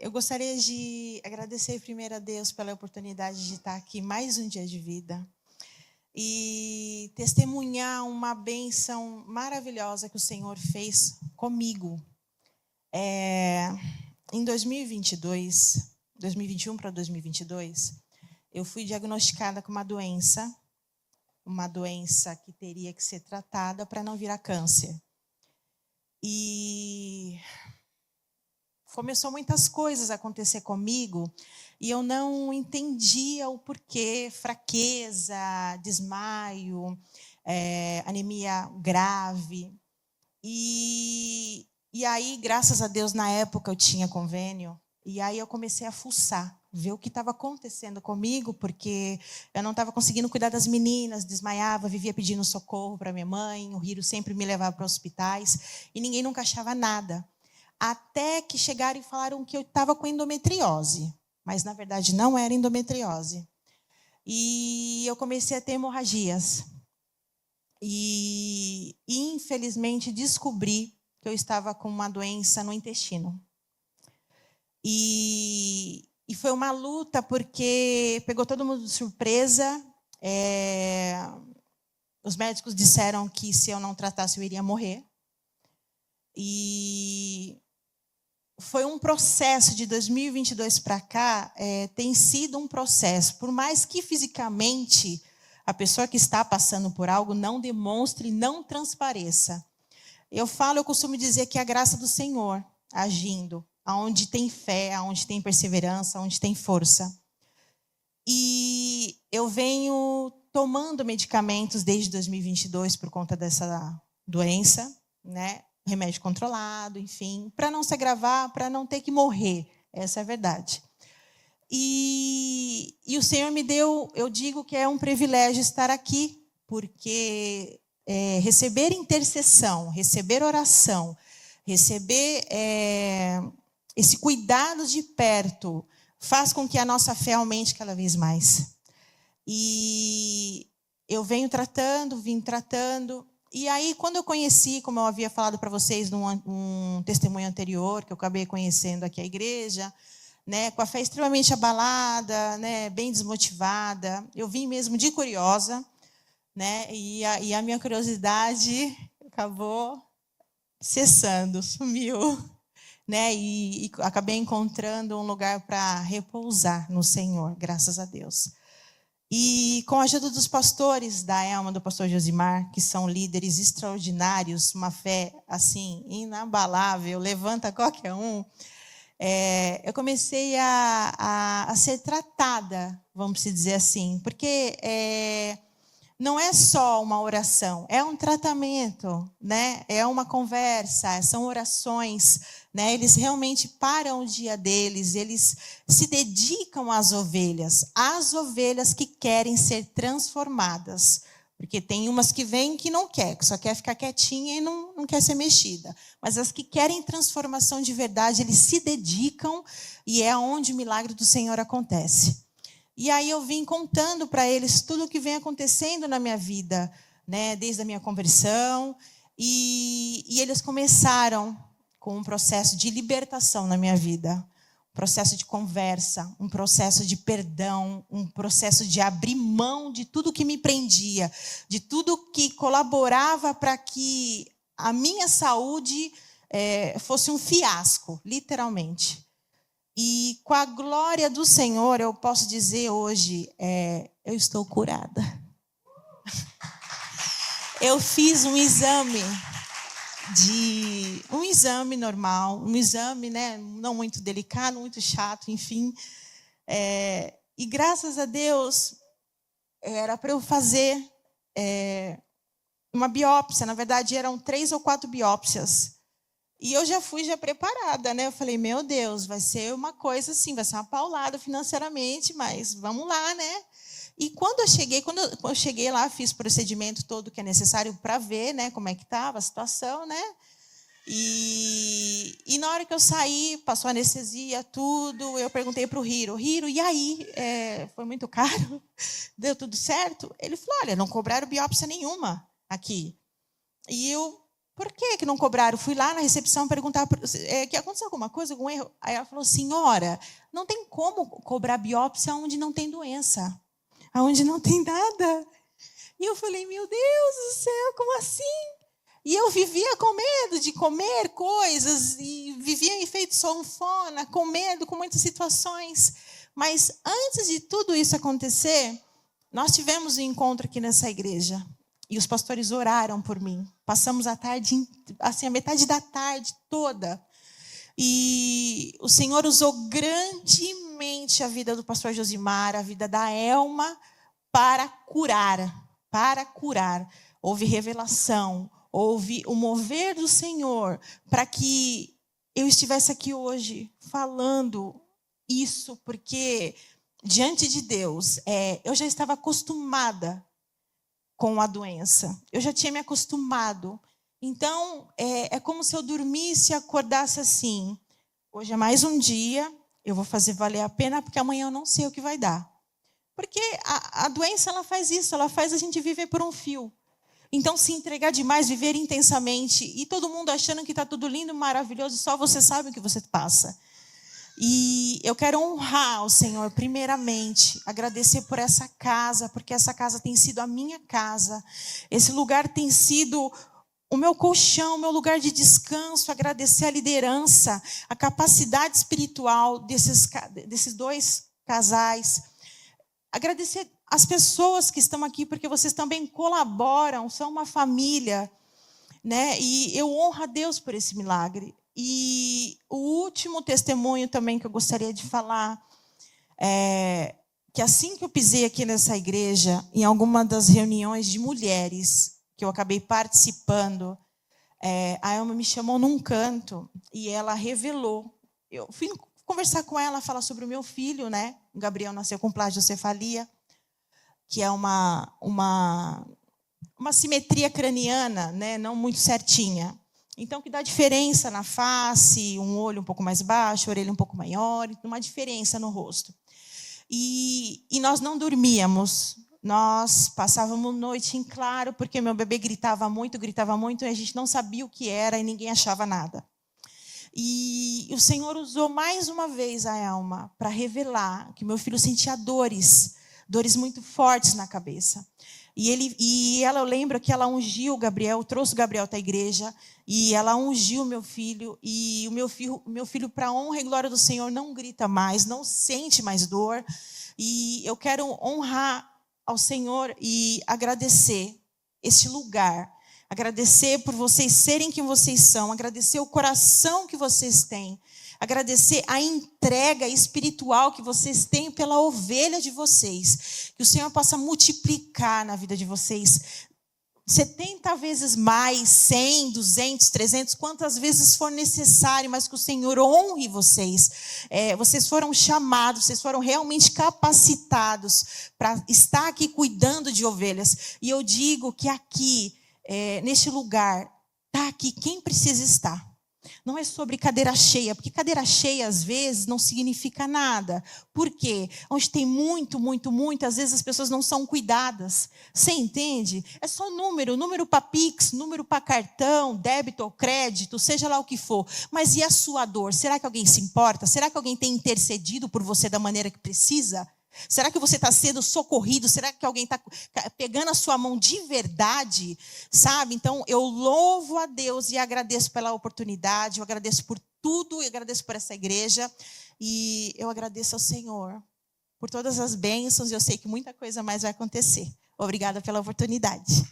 Eu gostaria de agradecer primeiro a Deus pela oportunidade de estar aqui mais um dia de vida e testemunhar uma bênção maravilhosa que o Senhor fez comigo. Em 2021 para 2022, eu fui diagnosticada com uma doença que teria que ser tratada para não virar câncer. E começou muitas coisas a acontecer comigo e eu não entendia o porquê, fraqueza, desmaio, anemia grave. E aí, graças a Deus, na época eu tinha convênio, e aí eu comecei a fuçar, ver o que estava acontecendo comigo, porque eu não estava conseguindo cuidar das meninas, desmaiava, vivia pedindo socorro para minha mãe, o Hiro sempre me levava para hospitais, e ninguém nunca achava nada. Até que chegaram e falaram que eu estava com endometriose, mas na verdade não era endometriose. E eu comecei a ter hemorragias. E infelizmente descobri que eu estava com uma doença no intestino. E foi uma luta porque pegou todo mundo de surpresa. Os médicos disseram que se eu não tratasse eu iria morrer. E foi um processo de 2022 para cá, tem sido um processo. Por mais que fisicamente a pessoa que está passando por algo não demonstre, não transpareça. Eu costumo dizer que é a graça do Senhor agindo, aonde tem fé, aonde tem perseverança, aonde tem força. E eu venho tomando medicamentos desde 2022 por conta dessa doença, né? Remédio controlado, enfim, para não se agravar, para não ter que morrer. Essa é a verdade. E o Senhor me deu, eu digo que é um privilégio estar aqui, porque receber intercessão, receber oração, receber esse cuidado de perto, faz com que a nossa fé aumente cada vez mais. E eu vim tratando, e aí, quando eu conheci, como eu havia falado para vocês num testemunho anterior, que eu acabei conhecendo aqui a igreja, né, com a fé extremamente abalada, né, bem desmotivada, eu vim mesmo de curiosa, né, e a minha curiosidade acabou cessando, sumiu, né, e acabei encontrando um lugar para repousar no Senhor, graças a Deus. E com a ajuda dos pastores, da Elma, do pastor Josimar, que são líderes extraordinários, uma fé assim inabalável, levanta qualquer um, eu comecei a ser tratada, vamos dizer assim, porque não é só uma oração, é um tratamento, né? É uma conversa, são orações, né? Eles realmente param o dia deles, eles se dedicam às ovelhas que querem ser transformadas. Porque tem umas que vêm que não quer, que só quer ficar quietinha e não quer ser mexida. Mas as que querem transformação de verdade, eles se dedicam e é onde o milagre do Senhor acontece. E aí eu vim contando para eles tudo o que vem acontecendo na minha vida, né, desde a minha conversão, e eles começaram com um processo de libertação na minha vida, um processo de conversa, um processo de perdão, um processo de abrir mão de tudo que me prendia, de tudo que colaborava para que a minha saúde fosse um fiasco, literalmente. E com a glória do Senhor, eu posso dizer hoje, eu estou curada. Eu fiz um exame normal, um exame, né, não muito delicado, muito chato, enfim. E graças a Deus, era para eu fazer uma biópsia. Na verdade, eram 3 ou 4 biópsias. E eu já fui preparada, né? Eu falei, meu Deus, vai ser uma coisa assim, vai ser uma paulada financeiramente, mas vamos lá, né? E quando eu cheguei lá, fiz o procedimento todo que é necessário para ver, né, como é que estava a situação, né? E na hora que eu saí, passou anestesia, tudo, eu perguntei para o Hiro, e aí? Foi muito caro? Deu tudo certo? Ele falou, olha, não cobraram biópsia nenhuma aqui. E eu por que não cobraram? Fui lá na recepção perguntar, que aconteceu alguma coisa, algum erro? Aí ela falou, senhora, não tem como cobrar biópsia onde não tem doença, onde não tem nada. E eu falei, meu Deus do céu, como assim? E eu vivia com medo de comer coisas, e vivia em efeito sanfona, com medo, com muitas situações. Mas antes de tudo isso acontecer, nós tivemos um encontro aqui nessa igreja. E os pastores oraram por mim. Passamos a tarde, assim, a metade da tarde toda. E o Senhor usou grandemente a vida do pastor Josimar, a vida da Elma, para curar. Para curar. Houve revelação. Houve o mover do Senhor para que eu estivesse aqui hoje falando isso, porque diante de Deus, eu já estava acostumada com a doença. Eu já tinha me acostumado. Então, é como se eu dormisse e acordasse assim. Hoje é mais um dia, eu vou fazer valer a pena, porque amanhã eu não sei o que vai dar. Porque a doença, ela faz isso, ela faz a gente viver por um fio. Então, se entregar demais, viver intensamente, e todo mundo achando que está tudo lindo, maravilhoso, só você sabe o que você passa. E eu quero honrar o Senhor, primeiramente, agradecer por essa casa, porque essa casa tem sido a minha casa. Esse lugar tem sido o meu colchão, o meu lugar de descanso. Agradecer a liderança, a capacidade espiritual desses dois casais. Agradecer as pessoas que estão aqui, porque vocês também colaboram, são uma família, né? E eu honro a Deus por esse milagre. E o último testemunho também que eu gostaria de falar é que assim que eu pisei aqui nessa igreja, em alguma das reuniões de mulheres que eu acabei participando, a Elma me chamou num canto e ela revelou. Eu fui conversar com ela, falar sobre o meu filho, né? O Gabriel nasceu com plagiocefalia, que é uma simetria craniana, né? Não muito certinha. Então, que dá diferença na face, um olho um pouco mais baixo, a orelha um pouco maior, uma diferença no rosto. E nós não dormíamos, nós passávamos noite em claro, porque meu bebê gritava muito, e a gente não sabia o que era e ninguém achava nada. E o Senhor usou mais uma vez a Elma para revelar que meu filho sentia dores muito fortes na cabeça. E ela, eu lembro que ela ungiu o Gabriel, trouxe o Gabriel para a igreja, e ela ungiu o meu filho, e o meu filho, para a honra e glória do Senhor, não grita mais, não sente mais dor. E eu quero honrar ao Senhor e agradecer este lugar, agradecer por vocês serem quem vocês são, agradecer o coração que vocês têm, agradecer a entrega espiritual que vocês têm pela ovelha de vocês. Que o Senhor possa multiplicar na vida de vocês 70 vezes mais, 100, 200, 300, quantas vezes for necessário, mas que o Senhor honre vocês. Vocês foram chamados, vocês foram realmente capacitados para estar aqui cuidando de ovelhas. E eu digo que aqui, neste lugar, está aqui quem precisa estar. Não é sobre cadeira cheia, porque cadeira cheia, às vezes, não significa nada. Por quê? Onde tem muito, às vezes as pessoas não são cuidadas. Você entende? É só número para Pix, número para cartão, débito ou crédito, seja lá o que for. Mas e a sua dor? Será que alguém se importa? Será que alguém tem intercedido por você da maneira que precisa? Será que você está sendo socorrido? Será que alguém está pegando a sua mão de verdade? Sabe? Então, eu louvo a Deus e agradeço pela oportunidade, eu agradeço por tudo, eu agradeço por essa igreja, e eu agradeço ao Senhor por todas as bênçãos, e eu sei que muita coisa mais vai acontecer. Obrigada pela oportunidade.